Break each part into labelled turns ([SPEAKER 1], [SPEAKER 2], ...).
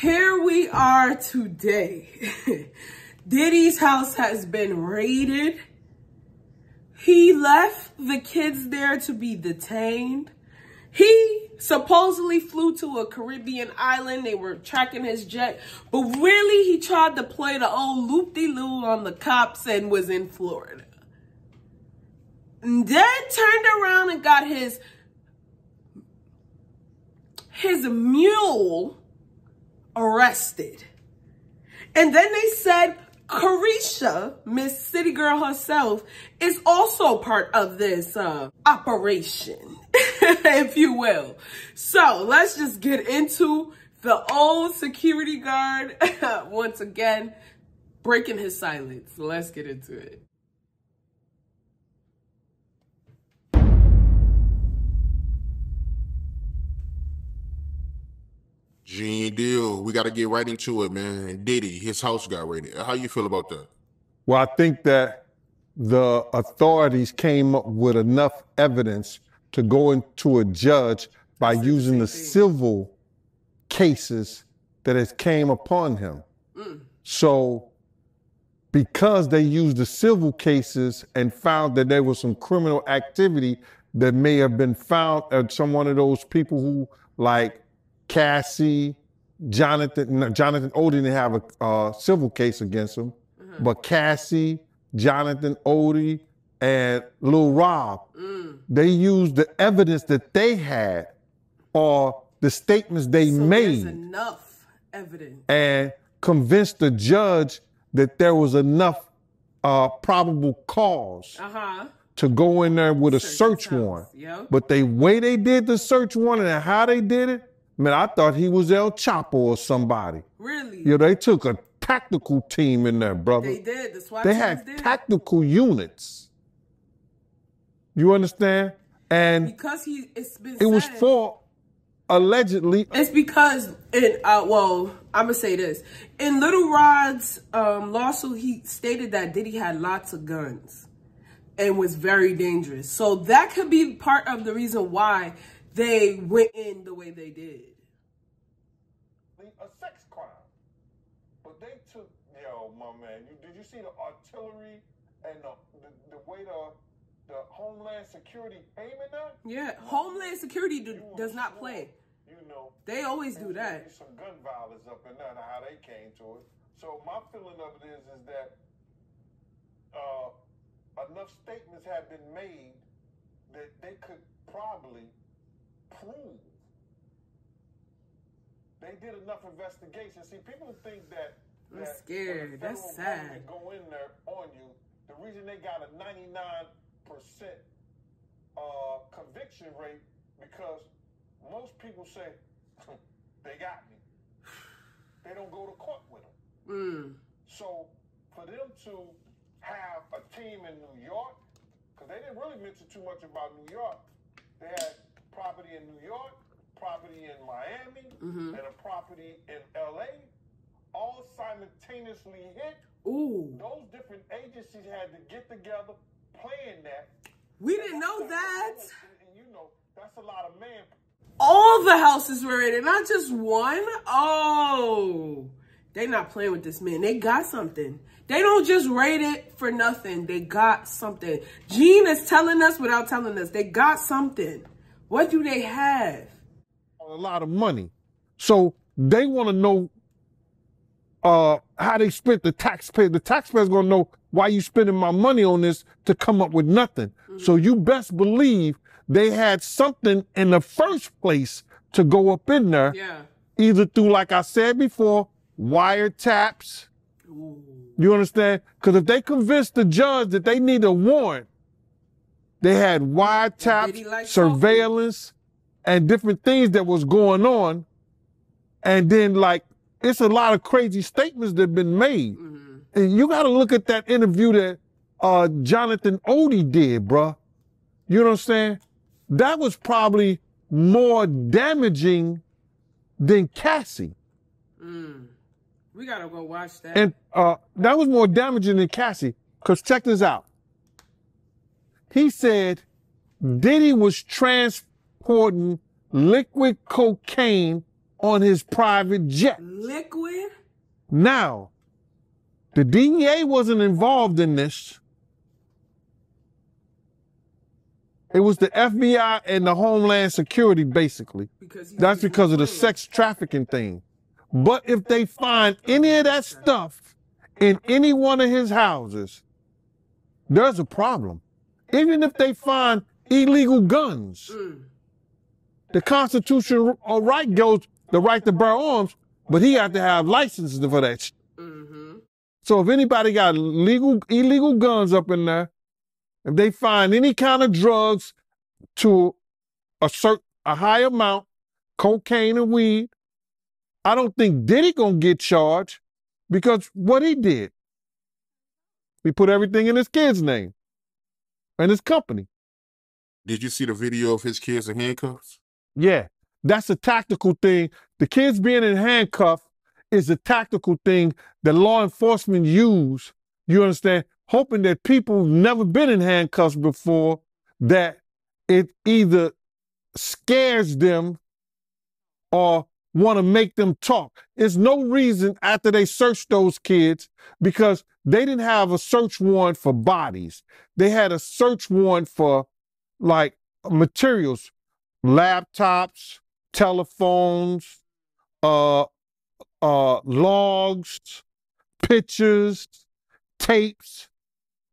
[SPEAKER 1] Here we are today. Diddy's house has been raided. He left the kids there to be detained. He supposedly flew to a Caribbean island. They were tracking his jet. But really, he tried to play the old loop-de-loo on the cops and was in Florida. And then turned around and got his mule arrested. And then they said Carisha, Miss City Girl herself, is also part of this operation, if you will. So let's just get into the old security guard once again breaking his silence. So let's get into it.
[SPEAKER 2] Gene deal. We got to get right into it, man. Diddy, his house got raided. How you feel about that?
[SPEAKER 3] Well, I think that the authorities came up with enough evidence to go into a judge by using the civil cases that has came upon him. So because they used the civil cases and found that there was some criminal activity that may have been found at some one of those people who, like Cassie, Jonathan Odie didn't have a civil case against him, but Cassie, Jonathan Odie, and Lil Rob, they used the evidence that they had or the statements they made.
[SPEAKER 1] There's enough evidence.
[SPEAKER 3] And convinced the judge that there was enough probable cause to go in there with a search warrant.
[SPEAKER 1] Yep.
[SPEAKER 3] But the way they did the search warrant and how they did it, man, I thought he was El Chapo or somebody.
[SPEAKER 1] Really?
[SPEAKER 3] Yeah, they took a tactical team in there, brother.
[SPEAKER 1] They did. The SWAT
[SPEAKER 3] They
[SPEAKER 1] teams
[SPEAKER 3] had
[SPEAKER 1] did.
[SPEAKER 3] tactical units. You understand? And
[SPEAKER 1] Because it
[SPEAKER 3] was for allegedly.
[SPEAKER 1] It's because well, I'm gonna say this. In Little Rod's lawsuit, he stated that Diddy had lots of guns and was very dangerous. So that could be part of the reason why they went in the way they did.
[SPEAKER 3] A sex crime. But they took, yo, my man, did you see the artillery and the way the Homeland Security aiming at?
[SPEAKER 1] Yeah, Homeland Security does not play.
[SPEAKER 3] You know.
[SPEAKER 1] They always do that.
[SPEAKER 3] There's some gun violence up in there and how they came to it. So my feeling of it is that enough statements have been made that they could probably prove. They did enough investigation. See, people think that
[SPEAKER 1] I'm scared. That's sad.
[SPEAKER 3] Go in there on you. The reason they got a 99% conviction rate because most people say they got me. They don't go to court with them. So for them to have a team in New York, because they didn't really mention too much about New York. They had property in New York, property in Miami, and a property in LA, all simultaneously hit.
[SPEAKER 1] Ooh.
[SPEAKER 3] Those different agencies had to get together, plan that.
[SPEAKER 1] We didn't know that.
[SPEAKER 3] And you know, that's a lot of man.
[SPEAKER 1] All the houses were raided, not just one. Oh, they not playing with this man. They got something. They don't just raid it for nothing. They got something. Gene is telling us without telling us. They got something. What do they have?
[SPEAKER 3] A lot of money. So they want to know how they spent the taxpayer. The taxpayer's going to know why you spending my money on this to come up with nothing. So you best believe they had something in the first place to go up in there.
[SPEAKER 1] Yeah.
[SPEAKER 3] Either through, like I said before, wiretaps.
[SPEAKER 1] Ooh.
[SPEAKER 3] You understand? Because if they convinced the judge that they need a warrant, they had wiretaps, surveillance, and different things that was going on. And then, like, it's a lot of crazy statements that have been made. And you got to look at that interview that Jonathan Odie did, bruh. You know what I'm saying? That was probably more damaging than Cassie.
[SPEAKER 1] We got to go watch that.
[SPEAKER 3] And that was more damaging than Cassie. Because check this out. He said Diddy was transporting liquid cocaine on his private jet.
[SPEAKER 1] Liquid?
[SPEAKER 3] Now, the DEA wasn't involved in this. It was the FBI and the Homeland Security, basically. That's because of the sex trafficking thing. But if they find any of that stuff in any one of his houses, there's a problem. Even if they find illegal guns, the constitutional right goes the right to bear arms, but he had to have licenses for that shit. So if anybody got illegal guns up in there, if they find any kind of drugs to a high amount, cocaine and weed, I don't think Diddy gonna get charged because what he did, he put everything in his kid's name and his company.
[SPEAKER 2] Did you see the video of his kids in handcuffs?
[SPEAKER 3] Yeah, that's a tactical thing. The kids being in handcuffs is a tactical thing that law enforcement use, you understand, hoping that people who've never been in handcuffs before, that it either scares them or want to make them talk. There's no reason after they searched those kids, because they didn't have a search warrant for bodies. They had a search warrant for like materials, laptops, telephones, logs, pictures, tapes.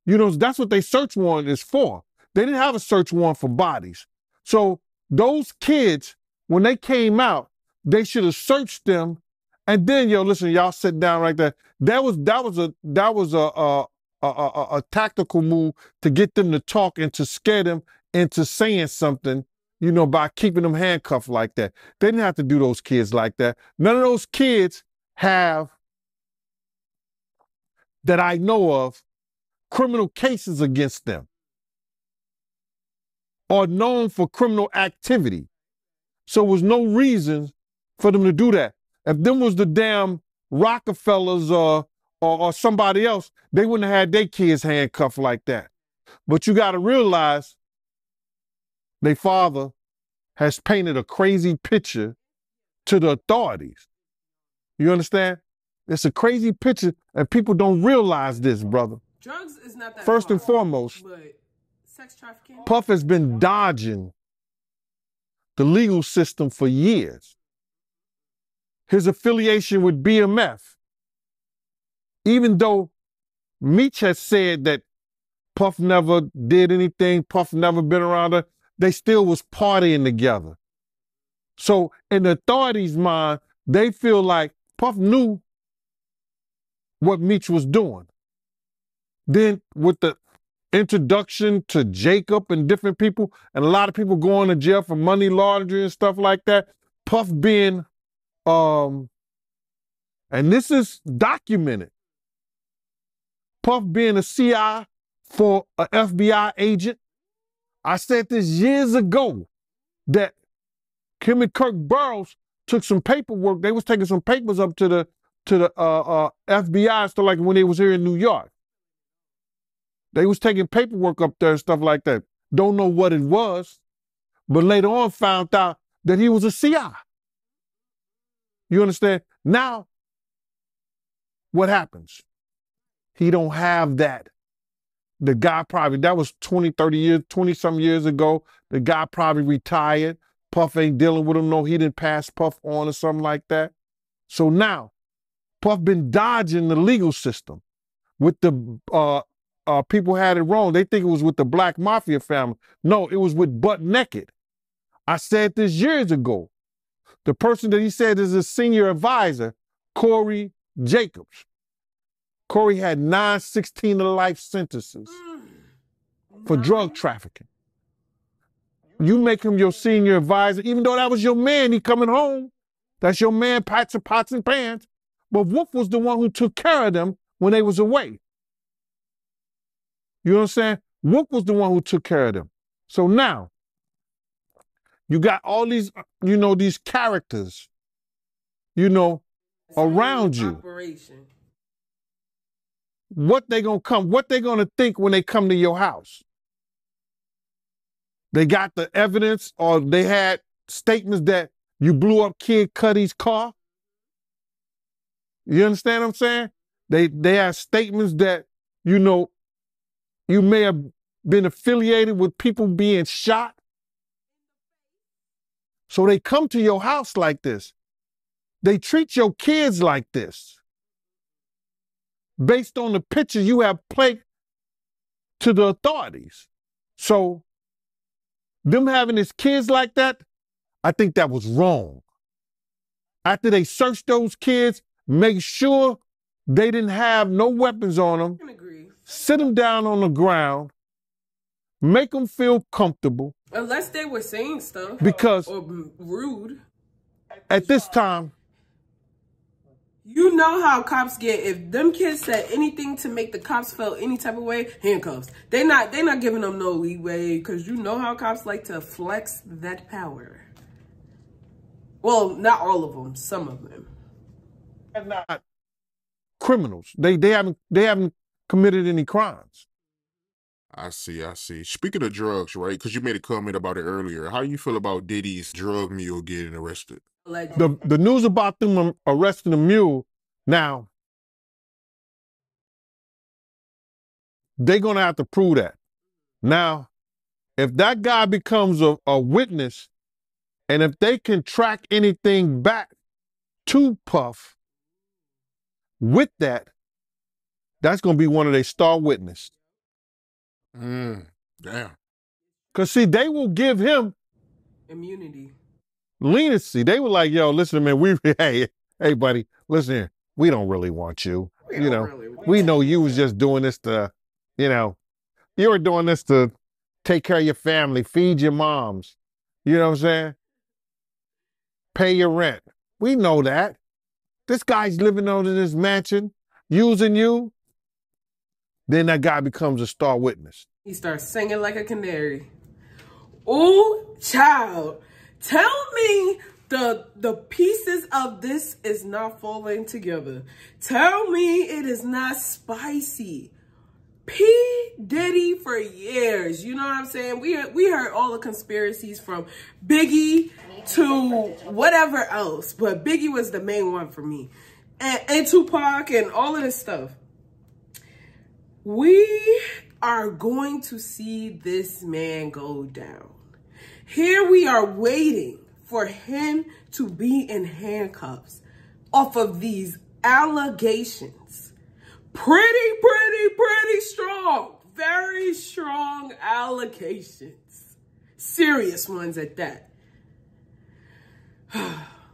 [SPEAKER 3] You know, that's what they search warrant is for. They didn't have a search warrant for bodies. So those kids, when they came out, they should have searched them. And then, yo, listen, y'all sit down right there. That was a tactical move to get them to talk and to scare them into saying something, you know, by keeping them handcuffed like that. They didn't have to do those kids like that. None of those kids have, that I know of, criminal cases against them or known for criminal activity. So there was no reason for them to do that. If them was the damn Rockefellers or somebody else, they wouldn't have had their kids handcuffed like that. But you got to realize their father has painted a crazy picture to the authorities. You understand? It's a crazy picture, and people don't realize this, brother.
[SPEAKER 1] Drugs is not that
[SPEAKER 3] First and
[SPEAKER 1] hard,
[SPEAKER 3] foremost,
[SPEAKER 1] but sex trafficking?
[SPEAKER 3] Puff has been dodging the legal system for years. His affiliation with BMF, even though Meech has said that Puff never did anything, Puff never been around her, they still was partying together. So in the authorities' mind, they feel like Puff knew what Meech was doing. Then with the introduction to Jacob and different people, and a lot of people going to jail for money laundering and stuff like that, Puff being, and this is documented, Puff being a CI for an FBI agent. I said this years ago, that Kim and Kirk Burrows took some paperwork. They was taking some papers up to the FBI, so like when they was here in New York. They was taking paperwork up there and stuff like that. Don't know what it was, but later on found out that he was a CI. You understand? Now, what happens? He don't have that. The guy probably, that was 20, 30 years, 20-some years ago. The guy probably retired. Puff ain't dealing with him. No, he didn't pass Puff on or something like that. So now, Puff been dodging the legal system. With the people had it wrong. They think it was with the Black Mafia family. No, it was with Butt Naked. I said this years ago. The person that he said is his senior advisor, Corey Jacobs. Corey had 9 16-to-life sentences for drug trafficking. You make him your senior advisor, even though that was your man, he coming home. That's your man, pots and pans. But Wolf was the one who took care of them when they was away. You know what I'm saying? Wolf was the one who took care of them. So now, you got all these, you know, these characters, you know, around you.
[SPEAKER 1] Operation.
[SPEAKER 3] What they gonna think when they come to your house? They got the evidence, or they had statements that You blew up Kid Cudi's car. You understand what I'm saying? They have statements that, you know, you may have been affiliated with people being shot. So they come to your house like this. They treat your kids like this. Based on the picture you have played to the authorities. So them having his kids like that, I think that was wrong. After they searched those kids, make sure they didn't have no weapons on them.
[SPEAKER 1] I agree.
[SPEAKER 3] Sit them down on the ground, make them feel comfortable.
[SPEAKER 1] Unless they were saying stuff.
[SPEAKER 3] Because
[SPEAKER 1] or rude.
[SPEAKER 3] At this time,
[SPEAKER 1] you know how cops get. If them kids said anything to make the cops feel any type of way, handcuffs. They're not giving them no leeway, because you know how cops like to flex that power. Well, not all of them, some of them.
[SPEAKER 3] They're not criminals. They haven't committed any crimes.
[SPEAKER 2] I see. Speaking of drugs, right? Because you made a comment about it earlier. How you feel about Diddy's drug mule getting arrested?
[SPEAKER 3] The news about them arresting the mule, now, they're going to have to prove that. Now, if that guy becomes a witness, and if they can track anything back to Puff with that, that's going to be one of their star witnesses.
[SPEAKER 2] Damn.
[SPEAKER 3] Because, see, they will give him
[SPEAKER 1] immunity.
[SPEAKER 3] Leniency. They were like, yo, listen, man, hey, buddy, listen here. We don't really want you. We know you was just doing this to, you were doing this to take care of your family, feed your moms. You know what I'm saying? Pay your rent. We know that. This guy's living out in this mansion, using you. Then that guy becomes a star witness.
[SPEAKER 1] He starts singing like a canary. Ooh, child. Tell me the pieces of this is not falling together. Tell me it is not spicy. P. Diddy for years, you know what I'm saying? We heard all the conspiracies from Biggie to whatever else, but Biggie was the main one for me. And Tupac and all of this stuff. We are going to see this man go down. Here we are waiting for him to be in handcuffs off of these allegations. Pretty strong. Very strong allegations. Serious ones at that.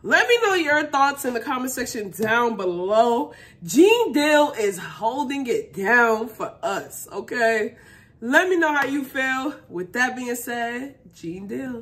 [SPEAKER 1] Let me know your thoughts in the comment section down below. Gene Deal is holding it down for us, okay? Let me know how you feel. With that being said, Gene Deal.